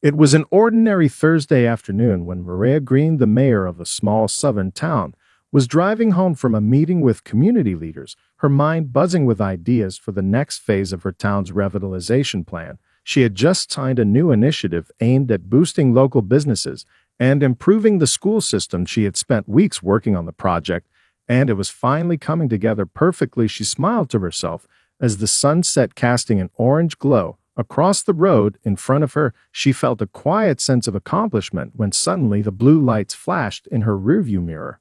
It was an ordinary Thursday afternoon when Maria Green, the mayor of a small southern town, was driving home from a meeting with community leaders, her mind buzzing with ideas for the next phase of her town's revitalization plan. She had just signed a new initiative aimed at boosting local businesses and improving the school system. She had spent weeks working on the project, and it was finally coming together perfectly. She smiled to herself as the sunset casting an orange glow across the road in front of her. She felt a quiet sense of accomplishment when suddenly the blue lights flashed in her rearview mirror.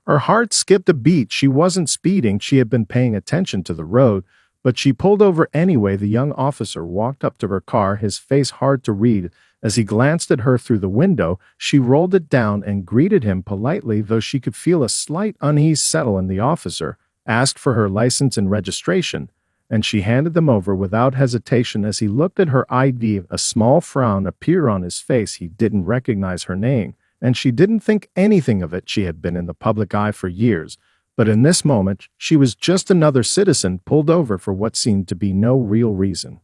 Her heart skipped a beat. She wasn't speeding, she had been paying attention to the road, but she pulled over anyway. The young officer walked up to her car, his face hard to read. As he glanced at her through the window, she rolled it down and greeted him politely, though she could feel a slight unease settle in. The officer asked for her license and registration, and she handed them over without hesitation. As he looked at her ID, a small frown appeared on his face. He didn't recognize her name, and she didn't think anything of it. She had been in the public eye for years, but in this moment, she was just another citizen pulled over for what seemed to be no real reason.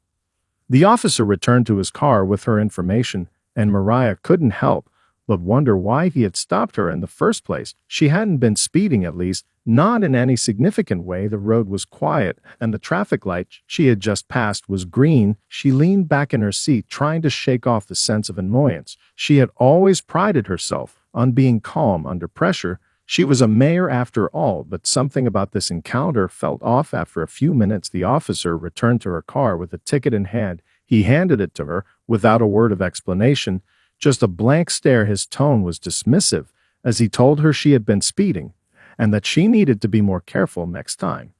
The officer returned to his car with her information, and Mariah couldn't help but wonder why he had stopped her in the first place. She hadn't been speeding, at least not in any significant way. The road was quiet, and the traffic light she had just passed was green. She leaned back in her seat, trying to shake off the sense of annoyance. She had always prided herself on being calm under pressure. She was a mayor after all, but something about this encounter felt off. After a few minutes, the officer returned to her car with a ticket in hand. He handed it to her without a word of explanation, just a blank stare. His tone was dismissive as he told her she had been speeding and that she needed to be more careful next time.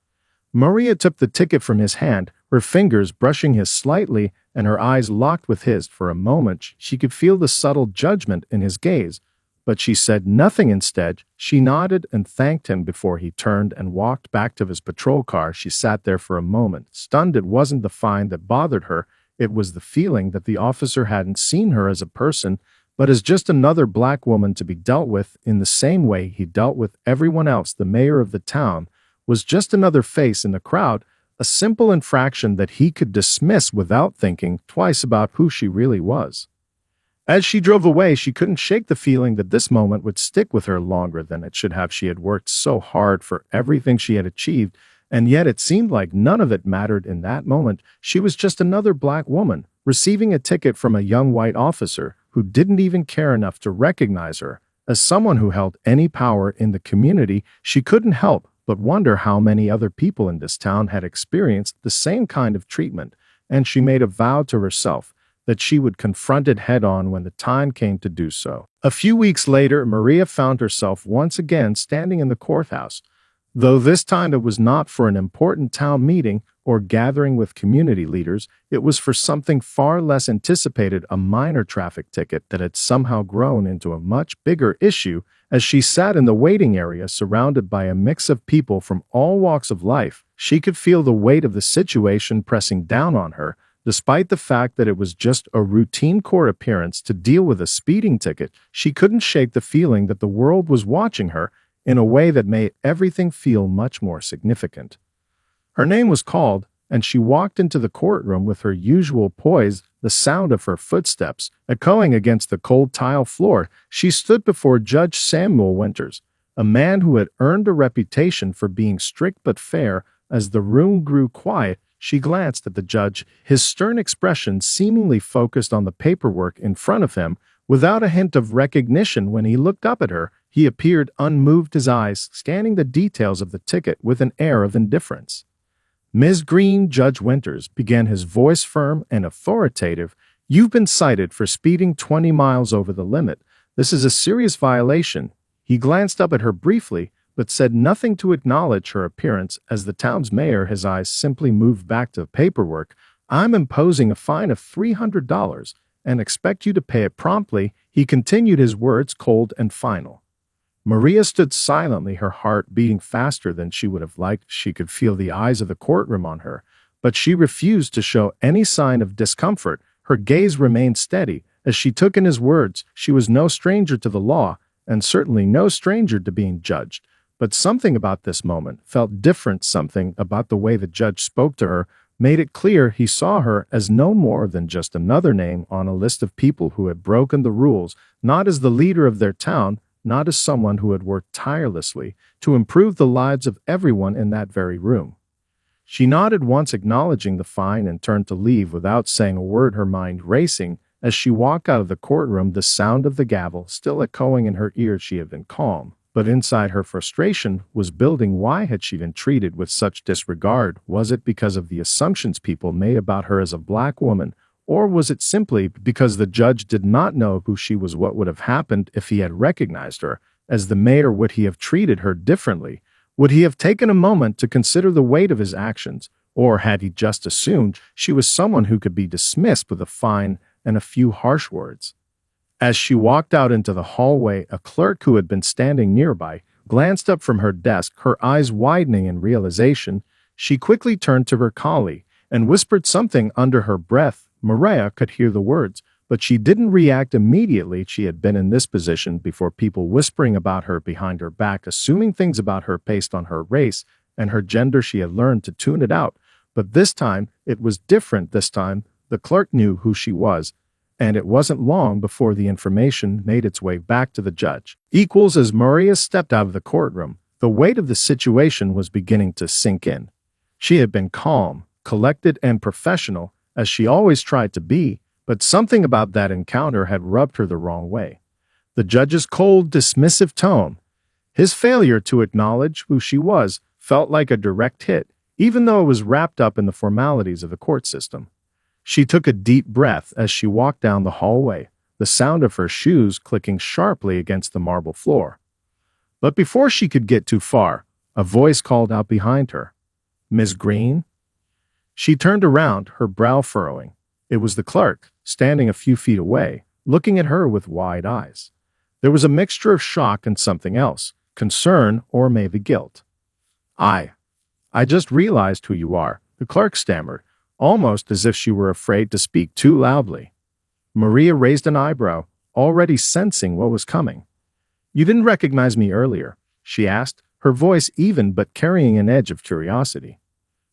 Maria took the ticket from his hand, her fingers brushing his slightly, and her eyes locked with his. For a moment, she could feel the subtle judgment in his gaze, but she said nothing. Instead, she nodded and thanked him before he turned and walked back to his patrol car. She sat there for a moment, stunned. It wasn't the fine that bothered her. It was the feeling that the officer hadn't seen her as a person, but as just another black woman to be dealt with in the same way he dealt with everyone else. The mayor of the town was just another face in the crowd, a simple infraction that he could dismiss without thinking twice about who she really was. As she drove away, she couldn't shake the feeling that this moment would stick with her longer than it should have. She had worked so hard for everything she had achieved, and yet it seemed like none of it mattered in that moment. She was just another black woman, receiving a ticket from a young white officer who didn't even care enough to recognize her as someone who held any power in the community. She couldn't help but wonder how many other people in this town had experienced the same kind of treatment, and she made a vow to herself that she would confront it head-on when the time came to do so. A few weeks later, Maria found herself once again standing in the courthouse, though this time it was not for an important town meeting or gathering with community leaders. It was for something far less anticipated, a minor traffic ticket that had somehow grown into a much bigger issue. As she sat in the waiting area surrounded by a mix of people from all walks of life, she could feel the weight of the situation pressing down on her. Despite the fact that it was just a routine court appearance to deal with a speeding ticket, she couldn't shake the feeling that the world was watching her in a way that made everything feel much more significant. Her name was called, and she walked into the courtroom with her usual poise, the sound of her footsteps echoing against the cold tile floor. She stood before Judge Samuel Winters, a man who had earned a reputation for being strict but fair. As the room grew quiet, she glanced at the judge, his stern expression seemingly focused on the paperwork in front of him. Without a hint of recognition, when he looked up at her, he appeared unmoved, his eyes scanning the details of the ticket with an air of indifference. "Ms. Green," Judge Winters began, his voice firm and authoritative, "you've been cited for speeding 20 miles over the limit. This is a serious violation." He glanced up at her briefly, but said nothing to acknowledge her appearance. As the town's mayor, his eyes simply moved back to the paperwork. "I'm imposing a fine of $300 and expect you to pay it promptly," he continued, his words cold and final. Maria stood silently, her heart beating faster than she would have liked. She could feel the eyes of the courtroom on her, but she refused to show any sign of discomfort. Her gaze remained steady as she took in his words. She was no stranger to the law, and certainly no stranger to being judged. But something about this moment felt different, something about the way the judge spoke to her made it clear he saw her as no more than just another name on a list of people who had broken the rules, not as the leader of their town, not as someone who had worked tirelessly to improve the lives of everyone in that very room. She nodded once, acknowledging the fine, and turned to leave without saying a word, her mind racing. As she walked out of the courtroom, the sound of the gavel still echoing in her ears. She had been calm, but inside her frustration was building. Why had she been treated with such disregard? Was it because of the assumptions people made about her as a black woman, or was it simply because the judge did not know who she was? What would have happened if he had recognized her as the mayor? Would he have treated her differently? Would he have taken a moment to consider the weight of his actions? Or had he just assumed she was someone who could be dismissed with a fine and a few harsh words? As she walked out into the hallway, a clerk who had been standing nearby glanced up from her desk, her eyes widening in realization. She quickly turned to her colleague and whispered something under her breath. Maria could hear the words, but she didn't react immediately. She had been in this position before, people whispering about her behind her back, assuming things about her based on her race and her gender. She had learned to tune it out, but this time it was different. This time the clerk knew who she was, and it wasn't long before the information made its way back to the judge. As Maria stepped out of the courtroom, the weight of the situation was beginning to sink in. She had been calm, collected, and professional, as she always tried to be, but something about that encounter had rubbed her the wrong way. The judge's cold, dismissive tone, his failure to acknowledge who she was, felt like a direct hit, even though it was wrapped up in the formalities of the court system. She took a deep breath as she walked down the hallway, the sound of her shoes clicking sharply against the marble floor. But before she could get too far, a voice called out behind her, "Miss Green?" She turned around, her brow furrowing. It was the clerk, standing a few feet away, looking at her with wide eyes. There was a mixture of shock and something else, concern or maybe guilt. I just realized who you are," the clerk stammered, almost as if she were afraid to speak too loudly. Maria raised an eyebrow, already sensing what was coming. "You didn't recognize me earlier?" she asked, her voice even but carrying an edge of curiosity.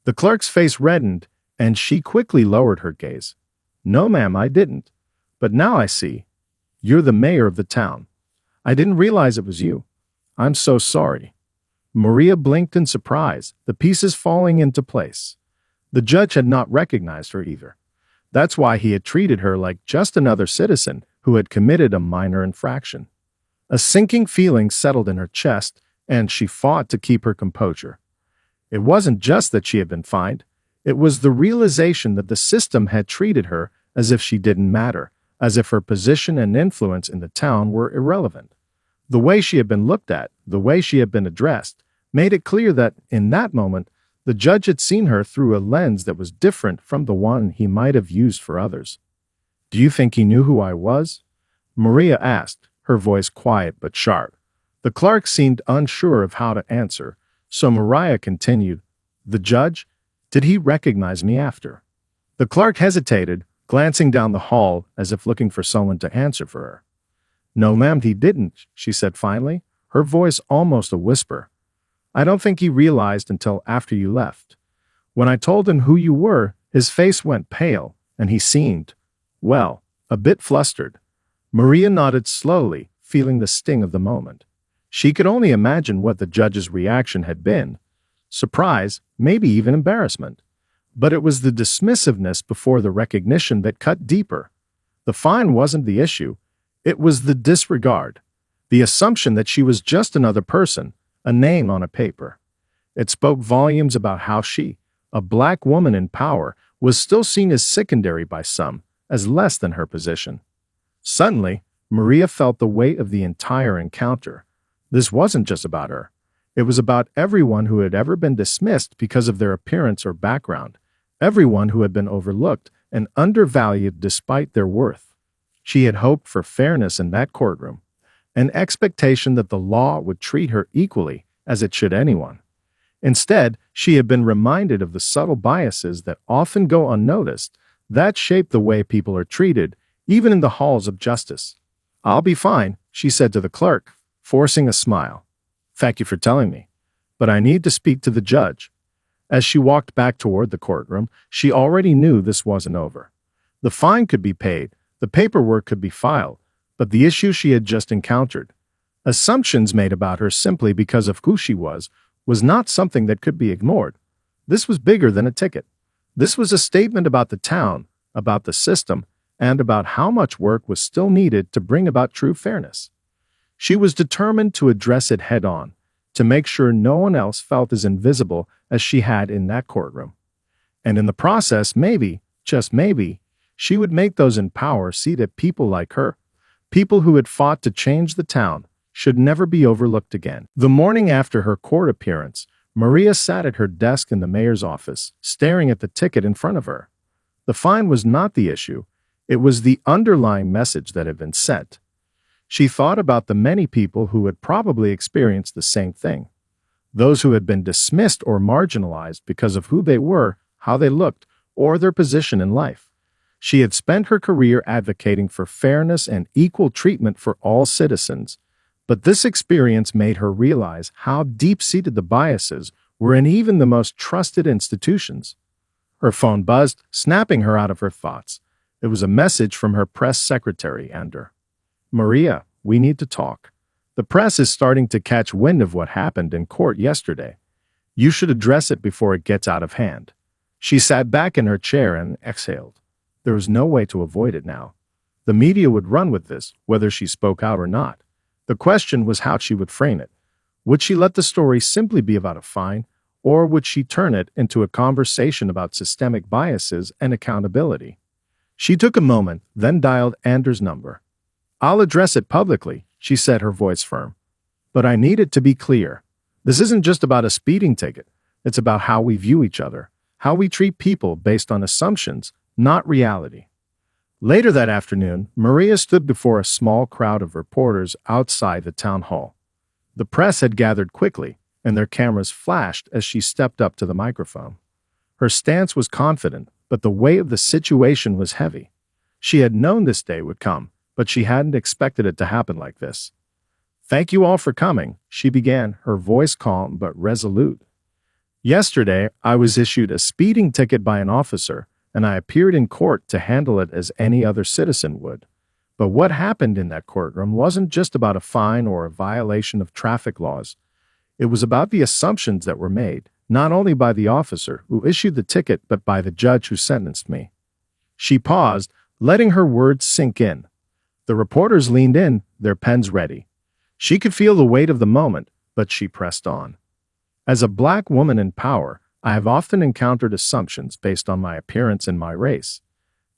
The clerk's face reddened, and she quickly lowered her gaze. "No, ma'am, I didn't. But now I see. You're the mayor of the town. I didn't realize it was you. I'm so sorry." Maria blinked in surprise, the pieces falling into place. The judge had not recognized her either. That's why he had treated her like just another citizen who had committed a minor infraction. A sinking feeling settled in her chest, and she fought to keep her composure. It wasn't just that she had been fined. It was the realization that the system had treated her as if she didn't matter, as if her position and influence in the town were irrelevant. The way she had been looked at, the way she had been addressed, made it clear that, in that moment, the judge had seen her through a lens that was different from the one he might have used for others. "Do you think he knew who I was?" Maria asked, her voice quiet but sharp. The clerk seemed unsure of how to answer, so Maria continued, "The judge? Did he recognize me after?" The clerk hesitated, glancing down the hall as if looking for someone to answer for her. "No, ma'am, he didn't," she said finally, her voice almost a whisper. "I don't think he realized until after you left. When I told him who you were, his face went pale, and he seemed, well, a bit flustered." Maria nodded slowly, feeling the sting of the moment. She could only imagine what the judge's reaction had been. Surprise, maybe even embarrassment. But it was the dismissiveness before the recognition that cut deeper. The fine wasn't the issue. It was the disregard. The assumption that she was just another person, a name on a paper. It spoke volumes about how she, a black woman in power, was still seen as secondary by some, as less than her position. Suddenly, Maria felt the weight of the entire encounter. This wasn't just about her. It was about everyone who had ever been dismissed because of their appearance or background, everyone who had been overlooked and undervalued despite their worth. She had hoped for fairness in that courtroom, an expectation that the law would treat her equally as it should anyone. Instead, she had been reminded of the subtle biases that often go unnoticed, that shape the way people are treated, even in the halls of justice. "I'll be fine," she said to the clerk, forcing a smile. "Thank you for telling me, but I need to speak to the judge." As she walked back toward the courtroom, she already knew this wasn't over. The fine could be paid, the paperwork could be filed, but the issue she had just encountered, assumptions made about her simply because of who she was not something that could be ignored. This was bigger than a ticket. This was a statement about the town, about the system, and about how much work was still needed to bring about true fairness. She was determined to address it head-on, to make sure no one else felt as invisible as she had in that courtroom. And in the process, maybe, just maybe, she would make those in power see that people like her, people who had fought to change the town, should never be overlooked again. The morning after her court appearance, Maria sat at her desk in the mayor's office, staring at the ticket in front of her. The fine was not the issue. It was the underlying message that had been sent. She thought about the many people who had probably experienced the same thing. Those who had been dismissed or marginalized because of who they were, how they looked, or their position in life. She had spent her career advocating for fairness and equal treatment for all citizens, but this experience made her realize how deep-seated the biases were in even the most trusted institutions. Her phone buzzed, snapping her out of her thoughts. It was a message from her press secretary, Ander. "Maria, we need to talk. The press is starting to catch wind of what happened in court yesterday. You should address it before it gets out of hand." She sat back in her chair and exhaled. There was no way to avoid it now. The media would run with this, whether she spoke out or not. The question was how she would frame it. Would she let the story simply be about a fine, or would she turn it into a conversation about systemic biases and accountability? She took a moment, then dialed Ander's number. "I'll address it publicly," she said, her voice firm. "But I need it to be clear. This isn't just about a speeding ticket. It's about how we view each other, how we treat people based on assumptions, not reality." Later that afternoon, Maria stood before a small crowd of reporters outside the town hall. The press had gathered quickly, and their cameras flashed as she stepped up to the microphone. Her stance was confident, but the weight of the situation was heavy. She had known this day would come, but she hadn't expected it to happen like this. "Thank you all for coming," she began, her voice calm but resolute. "Yesterday, I was issued a speeding ticket by an officer, and I appeared in court to handle it as any other citizen would. But what happened in that courtroom wasn't just about a fine or a violation of traffic laws. It was about the assumptions that were made, not only by the officer who issued the ticket, but by the judge who sentenced me." She paused, letting her words sink in. The reporters leaned in, their pens ready. She could feel the weight of the moment, but she pressed on. "As a black woman in power, I have often encountered assumptions based on my appearance and my race.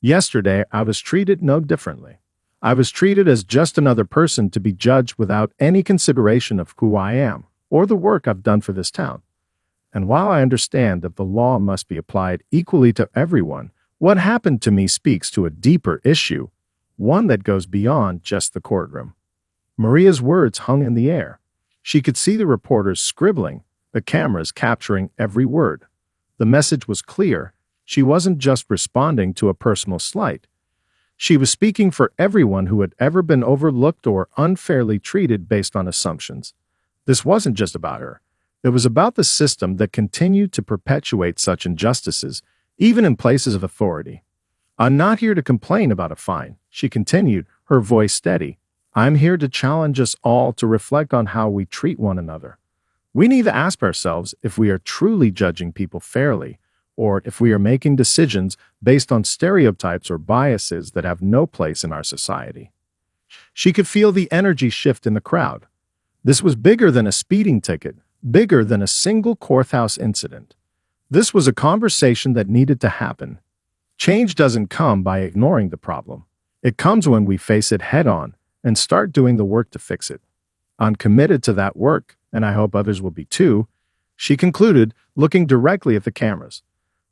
Yesterday, I was treated no differently. I was treated as just another person to be judged without any consideration of who I am or the work I've done for this town. And while I understand that the law must be applied equally to everyone, what happened to me speaks to a deeper issue, one that goes beyond just the courtroom." Maria's words hung in the air. She could see the reporters scribbling, the cameras capturing every word. The message was clear. She wasn't just responding to a personal slight. She was speaking for everyone who had ever been overlooked or unfairly treated based on assumptions. This wasn't just about her. It was about the system that continued to perpetuate such injustices, even in places of authority. "I'm not here to complain about a fine," she continued, her voice steady. "I'm here to challenge us all to reflect on how we treat one another. We need to ask ourselves if we are truly judging people fairly, or if we are making decisions based on stereotypes or biases that have no place in our society." She could feel the energy shift in the crowd. This was bigger than a speeding ticket, bigger than a single courthouse incident. This was a conversation that needed to happen. Change doesn't come by ignoring the problem. It comes when we face it head-on and start doing the work to fix it. "I'm committed to that work, and I hope others will be too," she concluded, looking directly at the cameras.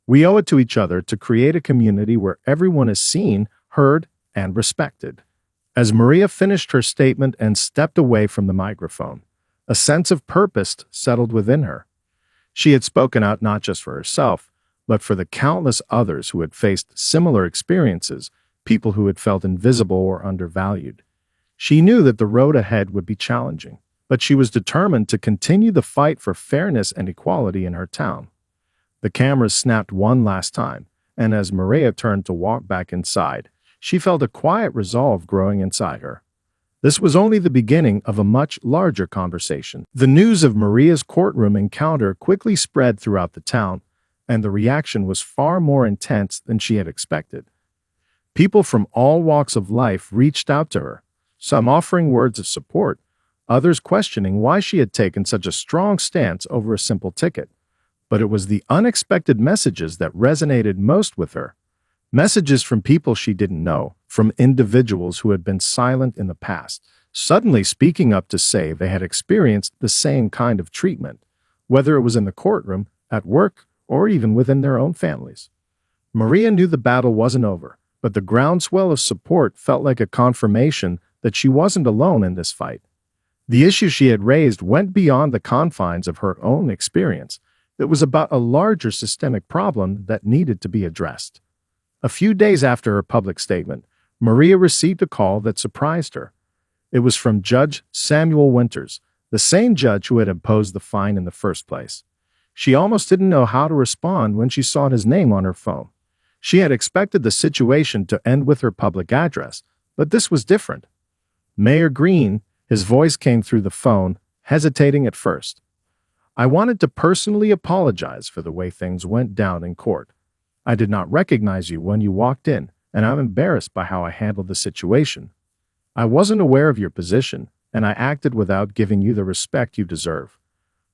"We owe it to each other to create a community where everyone is seen, heard, and respected." As Maria finished her statement and stepped away from the microphone, a sense of purpose settled within her. She had spoken out not just for herself, but for the countless others who had faced similar experiences, people who had felt invisible or undervalued. She knew that the road ahead would be challenging, but she was determined to continue the fight for fairness and equality in her town. The cameras snapped one last time, and as Maria turned to walk back inside, she felt a quiet resolve growing inside her. This was only the beginning of a much larger conversation. The news of Maria's courtroom encounter quickly spread throughout the town, and the reaction was far more intense than she had expected. People from all walks of life reached out to her, some offering words of support, others questioning why she had taken such a strong stance over a simple ticket. But it was the unexpected messages that resonated most with her. Messages from people she didn't know, from individuals who had been silent in the past, suddenly speaking up to say they had experienced the same kind of treatment, whether it was in the courtroom, at work, or even within their own families. Maria knew the battle wasn't over, but the groundswell of support felt like a confirmation that she wasn't alone in this fight. The issue she had raised went beyond the confines of her own experience. It was about a larger systemic problem that needed to be addressed. A few days after her public statement, Maria received a call that surprised her. It was from Judge Samuel Winters, the same judge who had imposed the fine in the first place. She almost didn't know how to respond when she saw his name on her phone. She had expected the situation to end with her public address, but this was different. Mayor Green, his voice came through the phone, hesitating at first. "I wanted to personally apologize for the way things went down in court. I did not recognize you when you walked in, and I'm embarrassed by how I handled the situation. I wasn't aware of your position, and I acted without giving you the respect you deserve."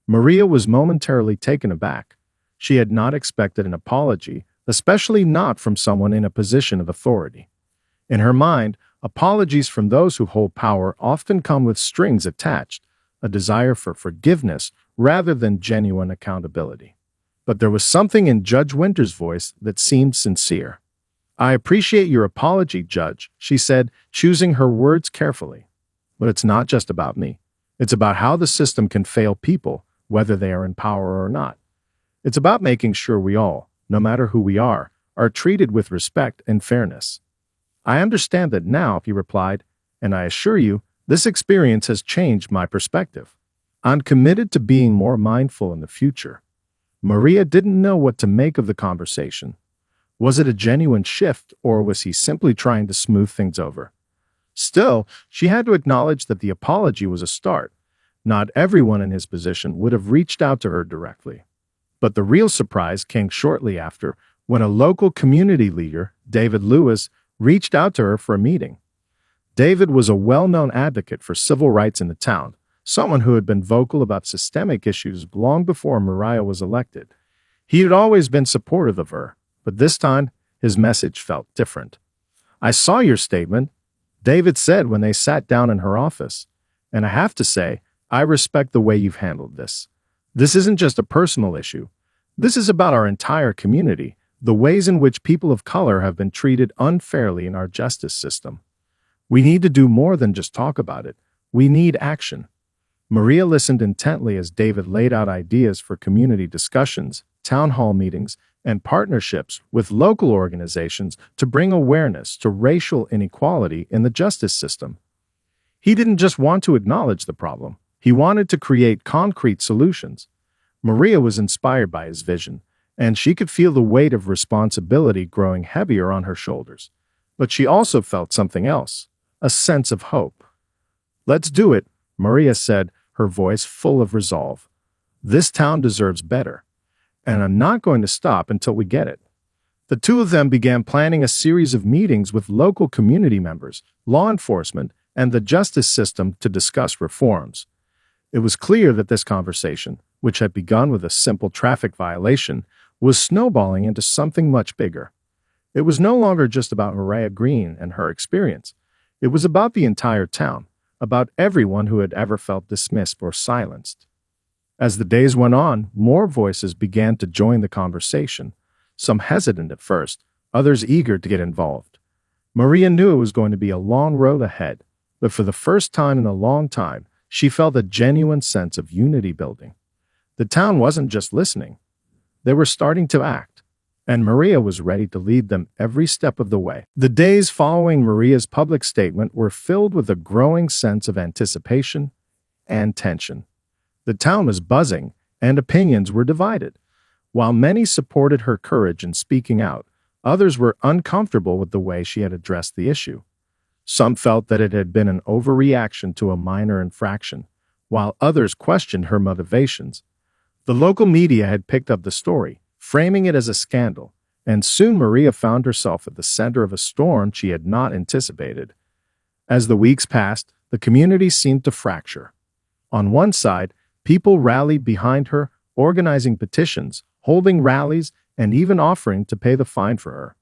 Maria was momentarily taken aback. She had not expected an apology, especially not from someone in a position of authority. In her mind, apologies from those who hold power often come with strings attached, a desire for forgiveness rather than genuine accountability. But there was something in Judge Winters' voice that seemed sincere. "I appreciate your apology, Judge," she said, choosing her words carefully. "But it's not just about me. It's about how the system can fail people, whether they are in power or not. It's about making sure we all, no matter who we are treated with respect and fairness." "I understand that now," he replied, "and I assure you, this experience has changed my perspective. I'm committed to being more mindful in the future." Maria didn't know what to make of the conversation. Was it a genuine shift, or was he simply trying to smooth things over? Still, she had to acknowledge that the apology was a start. Not everyone in his position would have reached out to her directly. But the real surprise came shortly after, when a local community leader, David Lewis, reached out to her for a meeting. David was a well-known advocate for civil rights in the town, someone who had been vocal about systemic issues long before Maria was elected. He had always been supportive of her, but this time, his message felt different. "I saw your statement," David said when they sat down in her office, "and I have to say, I respect the way you've handled this. This isn't just a personal issue. This is about our entire community, the ways in which people of color have been treated unfairly in our justice system. We need to do more than just talk about it. We need action." Maria listened intently as David laid out ideas for community discussions, town hall meetings, and partnerships with local organizations to bring awareness to racial inequality in the justice system. He didn't just want to acknowledge the problem. He wanted to create concrete solutions. Maria was inspired by his vision, and she could feel the weight of responsibility growing heavier on her shoulders. But she also felt something else, a sense of hope. "Let's do it," Maria said, her voice full of resolve. "This town deserves better, and I'm not going to stop until we get it." The two of them began planning a series of meetings with local community members, law enforcement, and the justice system to discuss reforms. It was clear that this conversation, which had begun with a simple traffic violation, was snowballing into something much bigger. It was no longer just about Maria Green and her experience. It was about the entire town, about everyone who had ever felt dismissed or silenced. As the days went on, more voices began to join the conversation, some hesitant at first, others eager to get involved. Maria knew it was going to be a long road ahead, but for the first time in a long time, she felt a genuine sense of unity building. The town wasn't just listening. They were starting to act, and Maria was ready to lead them every step of the way. The days following Maria's public statement were filled with a growing sense of anticipation and tension. The town was buzzing, and opinions were divided. While many supported her courage in speaking out, others were uncomfortable with the way she had addressed the issue. Some felt that it had been an overreaction to a minor infraction, while others questioned her motivations. The local media had picked up the story, framing it as a scandal, and soon Maria found herself at the center of a storm she had not anticipated. As the weeks passed, the community seemed to fracture. On one side, people rallied behind her, organizing petitions, holding rallies, and even offering to pay the fine for her.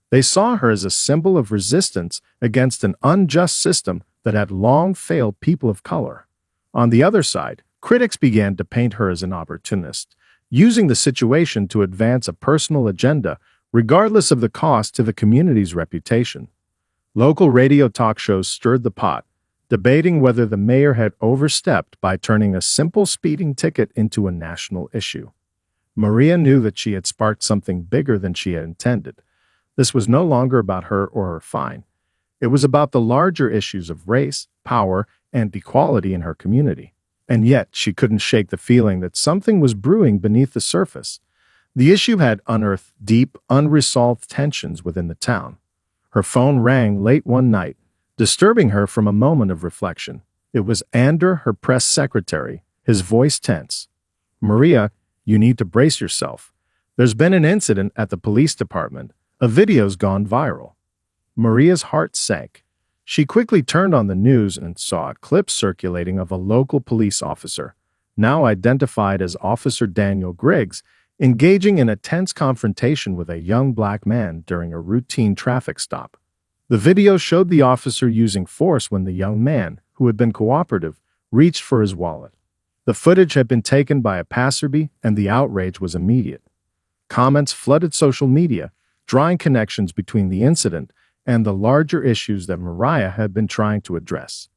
They saw her as a symbol of resistance against an unjust system that had long failed people of color. On the other side, critics began to paint her as an opportunist, using the situation to advance a personal agenda, regardless of the cost to the community's reputation. Local radio talk shows stirred the pot, debating whether the mayor had overstepped by turning a simple speeding ticket into a national issue. Maria knew that she had sparked something bigger than she had intended. This was no longer about her or her fine. It was about the larger issues of race, power, and equality in her community. And yet, she couldn't shake the feeling that something was brewing beneath the surface. The issue had unearthed deep, unresolved tensions within the town. Her phone rang late one night, disturbing her from a moment of reflection. It was Ander, her press secretary, his voice tense. "Maria, you need to brace yourself. There's been an incident at the police department. A video's gone viral." Maria's heart sank. She quickly turned on the news and saw a clip circulating of a local police officer, now identified as Officer Daniel Griggs, engaging in a tense confrontation with a young black man during a routine traffic stop. The video showed the officer using force when the young man, who had been cooperative, reached for his wallet. The footage had been taken by a passerby, and the outrage was immediate. Comments flooded social media, drawing connections between the incident and the larger issues that Maria had been trying to address.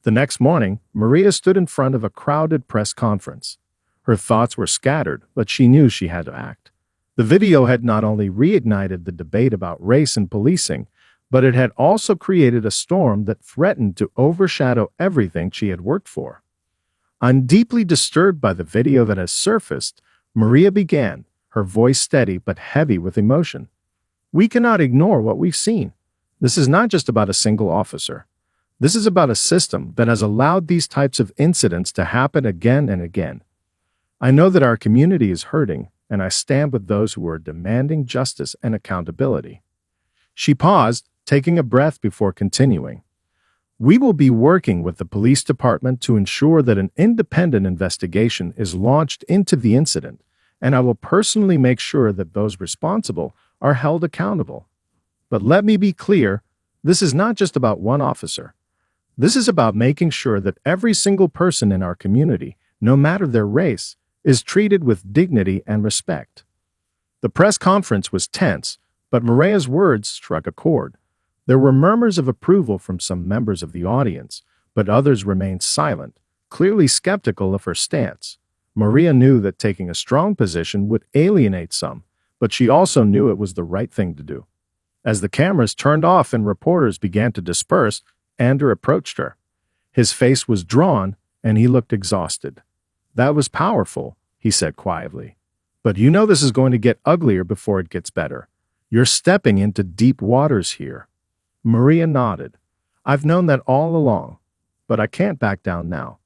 The next morning, Maria stood in front of a crowded press conference. Her thoughts were scattered, but she knew she had to act. The video had not only reignited the debate about race and policing, but it had also created a storm that threatened to overshadow everything she had worked for. "I'm deeply disturbed by the video that has surfaced," Maria began, her voice steady but heavy with emotion. "We cannot ignore what we've seen. This is not just about a single officer. This is about a system that has allowed these types of incidents to happen again and again. I know that our community is hurting, and I stand with those who are demanding justice and accountability." She paused, taking a breath before continuing. "We will be working with the police department to ensure that an independent investigation is launched into the incident, and I will personally make sure that those responsible are held accountable. But let me be clear, this is not just about one officer. This is about making sure that every single person in our community, no matter their race, is treated with dignity and respect." The press conference was tense, but Maria's words struck a chord. There were murmurs of approval from some members of the audience, but others remained silent, clearly skeptical of her stance. Maria knew that taking a strong position would alienate some, but she also knew it was the right thing to do. As the cameras turned off and reporters began to disperse, Ander approached her. His face was drawn, and he looked exhausted. "That was powerful," he said quietly. "But you know this is going to get uglier before it gets better. You're stepping into deep waters here." Maria nodded. "I've known that all along, but I can't back down now."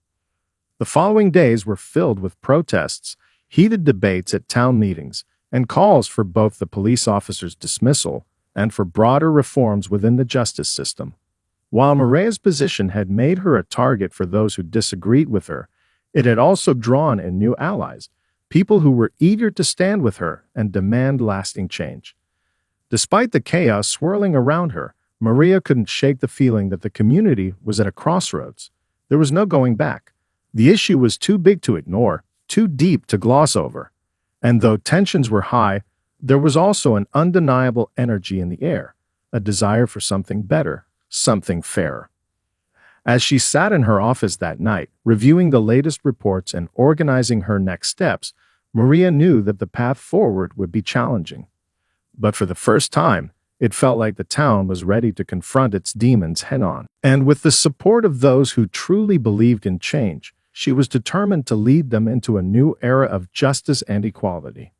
The following days were filled with protests, heated debates at town meetings, and calls for both the police officer's dismissal and for broader reforms within the justice system. While Maria's position had made her a target for those who disagreed with her, it had also drawn in new allies, people who were eager to stand with her and demand lasting change. Despite the chaos swirling around her, Maria couldn't shake the feeling that the community was at a crossroads. There was no going back. The issue was too big to ignore, too deep to gloss over. And though tensions were high, there was also an undeniable energy in the air, a desire for something better, something fairer. As she sat in her office that night, reviewing the latest reports and organizing her next steps, Maria knew that the path forward would be challenging. But for the first time, it felt like the town was ready to confront its demons head-on. And with the support of those who truly believed in change, she was determined to lead them into a new era of justice and equality.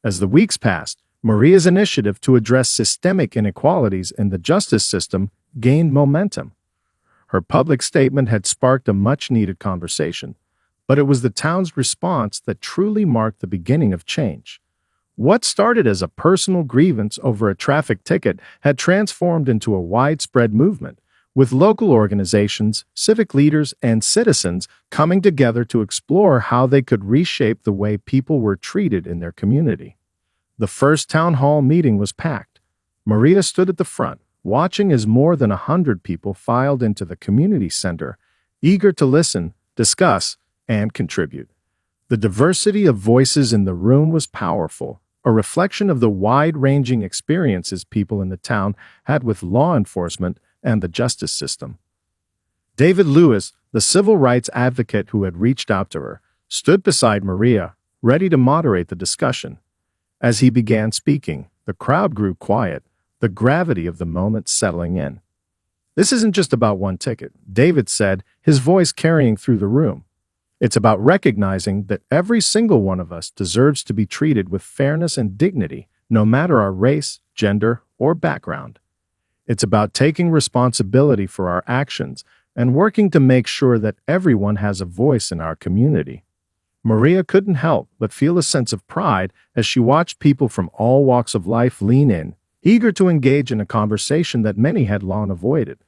As the weeks passed, Maria's initiative to address systemic inequalities in the justice system gained momentum. Her public statement had sparked a much-needed conversation, but it was the town's response that truly marked the beginning of change. What started as a personal grievance over a traffic ticket had transformed into a widespread movement, with local organizations, civic leaders, and citizens coming together to explore how they could reshape the way people were treated in their community. The first town hall meeting was packed. Maria stood at the front, watching as more than 100 people filed into the community center, eager to listen, discuss, and contribute. The diversity of voices in the room was powerful, a reflection of the wide-ranging experiences people in the town had with law enforcement and the justice system. David Lewis, the civil rights advocate who had reached out to her, stood beside Maria, ready to moderate the discussion. As he began speaking, the crowd grew quiet, the gravity of the moment settling in. "This isn't just about one ticket," David said, his voice carrying through the room. "It's about recognizing that every single one of us deserves to be treated with fairness and dignity, no matter our race, gender, or background. It's about taking responsibility for our actions and working to make sure that everyone has a voice in our community." Maria couldn't help but feel a sense of pride as she watched people from all walks of life lean in, eager to engage in a conversation that many had long avoided.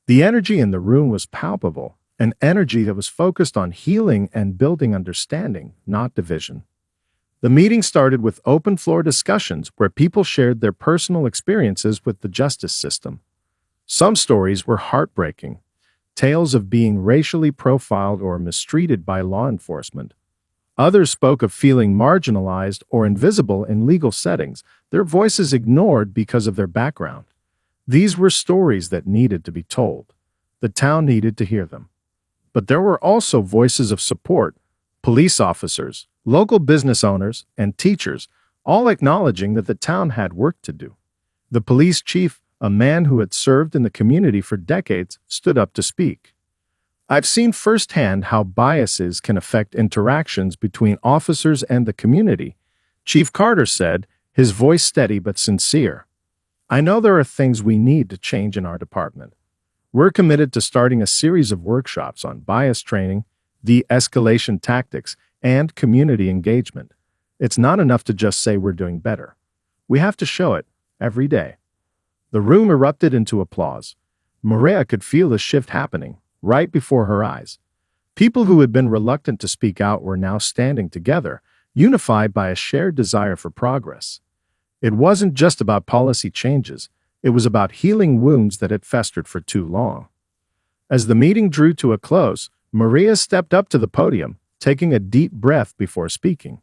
The energy in the room was palpable, an energy that was focused on healing and building understanding, not division. The meeting started with open-floor discussions where people shared their personal experiences with the justice system. Some stories were heartbreaking, tales of being racially profiled or mistreated by law enforcement. Others spoke of feeling marginalized or invisible in legal settings, their voices ignored because of their background. These were stories that needed to be told. The town needed to hear them. But there were also voices of support, police officers, local business owners, and teachers, all acknowledging that the town had work to do. The police chief, a man who had served in the community for decades, stood up to speak. "I've seen firsthand how biases can affect interactions between officers and the community," Chief Carter said, his voice steady but sincere. "I know there are things we need to change in our department. We're committed to starting a series of workshops on bias training, de-escalation tactics, and community engagement. It's not enough to just say we're doing better. We have to show it every day." The room erupted into applause. Maria could feel the shift happening right before her eyes. People who had been reluctant to speak out were now standing together, unified by a shared desire for progress. It wasn't just about policy changes, it was about healing wounds that had festered for too long. As the meeting drew to a close, Maria stepped up to the podium, taking a deep breath before speaking.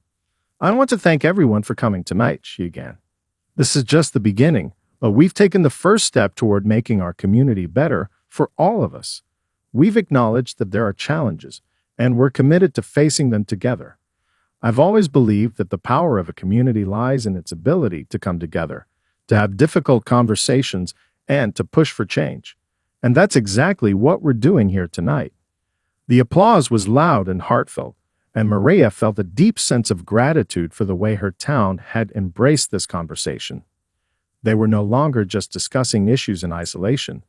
"I want to thank everyone for coming tonight," she began. "This is just the beginning, but we've taken the first step toward making our community better for all of us. We've acknowledged that there are challenges, and we're committed to facing them together. I've always believed that the power of a community lies in its ability to come together, to have difficult conversations, and to push for change. And that's exactly what we're doing here tonight." The applause was loud and heartfelt, and Maria felt a deep sense of gratitude for the way her town had embraced this conversation. They were no longer just discussing issues in isolation.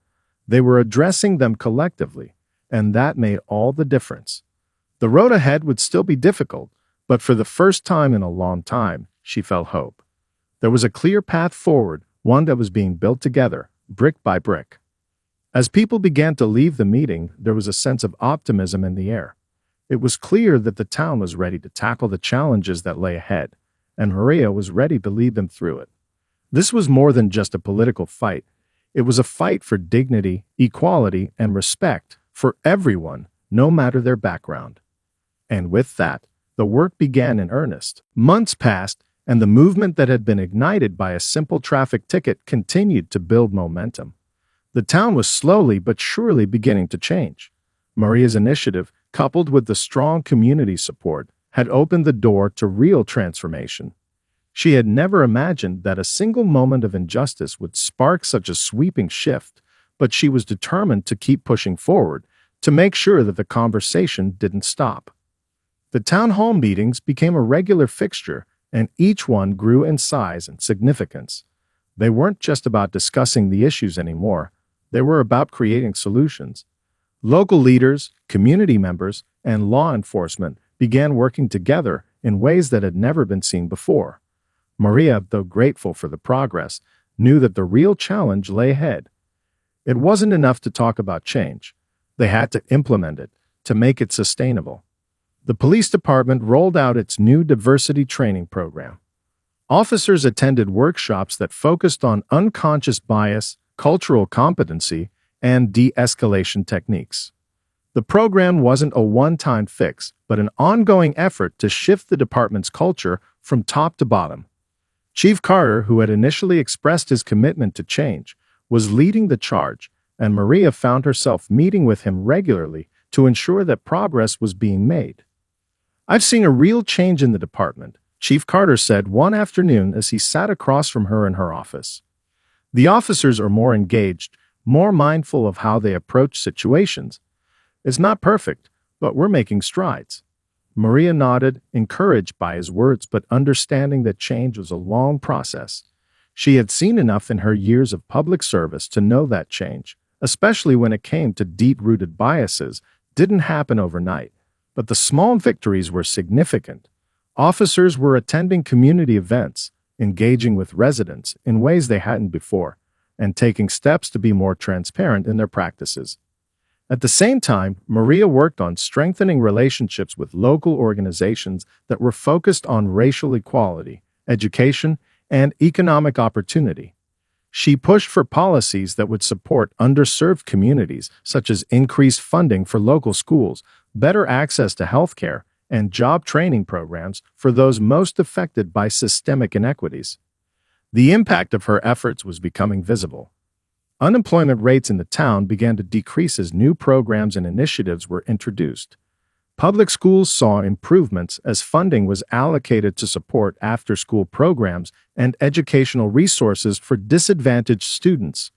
They were addressing them collectively, and that made all the difference. The road ahead would still be difficult, but for the first time in a long time, she felt hope. There was a clear path forward, one that was being built together, brick by brick. As people began to leave the meeting, there was a sense of optimism in the air. It was clear that the town was ready to tackle the challenges that lay ahead, and Maria was ready to lead them through it. This was more than just a political fight. It was a fight for dignity, equality, and respect for everyone, no matter their background. And with that, the work began in earnest. Months passed, and the movement that had been ignited by a simple traffic ticket continued to build momentum. The town was slowly but surely beginning to change. Maria's initiative, coupled with the strong community support, had opened the door to real transformation. She had never imagined that a single moment of injustice would spark such a sweeping shift, but she was determined to keep pushing forward, to make sure that the conversation didn't stop. The town hall meetings became a regular fixture, and each one grew in size and significance. They weren't just about discussing the issues anymore, they were about creating solutions. Local leaders, community members, and law enforcement began working together in ways that had never been seen before. Maria, though grateful for the progress, knew that the real challenge lay ahead. It wasn't enough to talk about change. They had to implement it, to make it sustainable. The police department rolled out its new diversity training program. Officers attended workshops that focused on unconscious bias, cultural competency, and de-escalation techniques. The program wasn't a one-time fix, but an ongoing effort to shift the department's culture from top to bottom. Chief Carter, who had initially expressed his commitment to change, was leading the charge, and Maria found herself meeting with him regularly to ensure that progress was being made. "I've seen a real change in the department," Chief Carter said one afternoon as he sat across from her in her office. "The officers are more engaged, more mindful of how they approach situations. It's not perfect, but we're making strides." Maria nodded, encouraged by his words but understanding that change was a long process. She had seen enough in her years of public service to know that change, especially when it came to deep-rooted biases, didn't happen overnight. But the small victories were significant. Officers were attending community events, engaging with residents in ways they hadn't before, and taking steps to be more transparent in their practices. At the same time, Maria worked on strengthening relationships with local organizations that were focused on racial equality, education, and economic opportunity. She pushed for policies that would support underserved communities, such as increased funding for local schools, better access to healthcare, and job training programs for those most affected by systemic inequities. The impact of her efforts was becoming visible. Unemployment rates in the town began to decrease as new programs and initiatives were introduced. Public schools saw improvements as funding was allocated to support after-school programs and educational resources for disadvantaged students.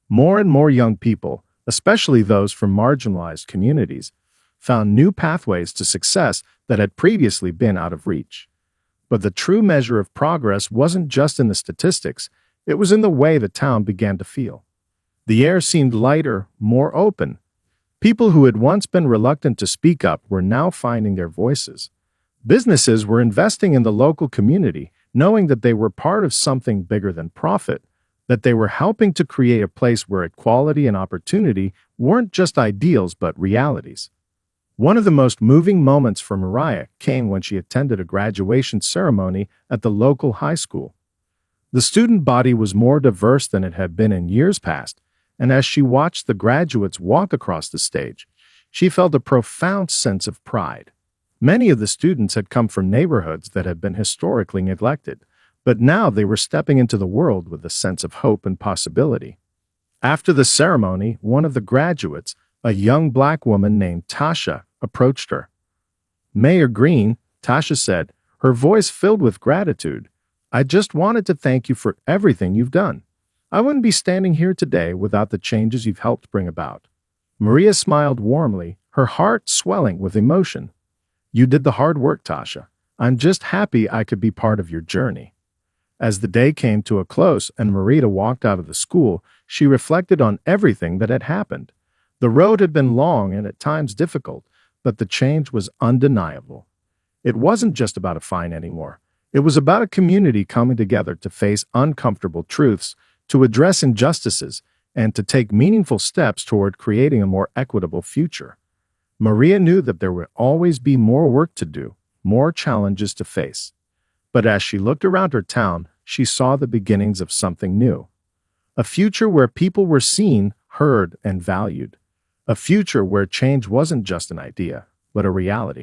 More and more young people, especially those from marginalized communities, found new pathways to success that had previously been out of reach. But the true measure of progress wasn't just in the statistics, it was in the way the town began to feel. The air seemed lighter, more open. People who had once been reluctant to speak up were now finding their voices. Businesses were investing in the local community, knowing that they were part of something bigger than profit, that they were helping to create a place where equality and opportunity weren't just ideals but realities. One of the most moving moments for Maria came when she attended a graduation ceremony at the local high school. The student body was more diverse than it had been in years past, and as she watched the graduates walk across the stage, she felt a profound sense of pride. Many of the students had come from neighborhoods that had been historically neglected, but now they were stepping into the world with a sense of hope and possibility. After the ceremony, one of the graduates, a young black woman named Tasha, approached her. "Mayor Green," Tasha said, her voice filled with gratitude, "I just wanted to thank you for everything you've done. I wouldn't be standing here today without the changes you've helped bring about." Maria smiled warmly, her heart swelling with emotion. "You did the hard work, Tasha. I'm just happy I could be part of your journey." As the day came to a close and Maria walked out of the school, she reflected on everything that had happened. The road had been long and at times difficult, but the change was undeniable. It wasn't just about a fine anymore. It was about a community coming together to face uncomfortable truths, to address injustices, and to take meaningful steps toward creating a more equitable future. Maria knew that there would always be more work to do, more challenges to face. But as she looked around her town, she saw the beginnings of something new. A future where people were seen, heard, and valued. A future where change wasn't just an idea, but a reality.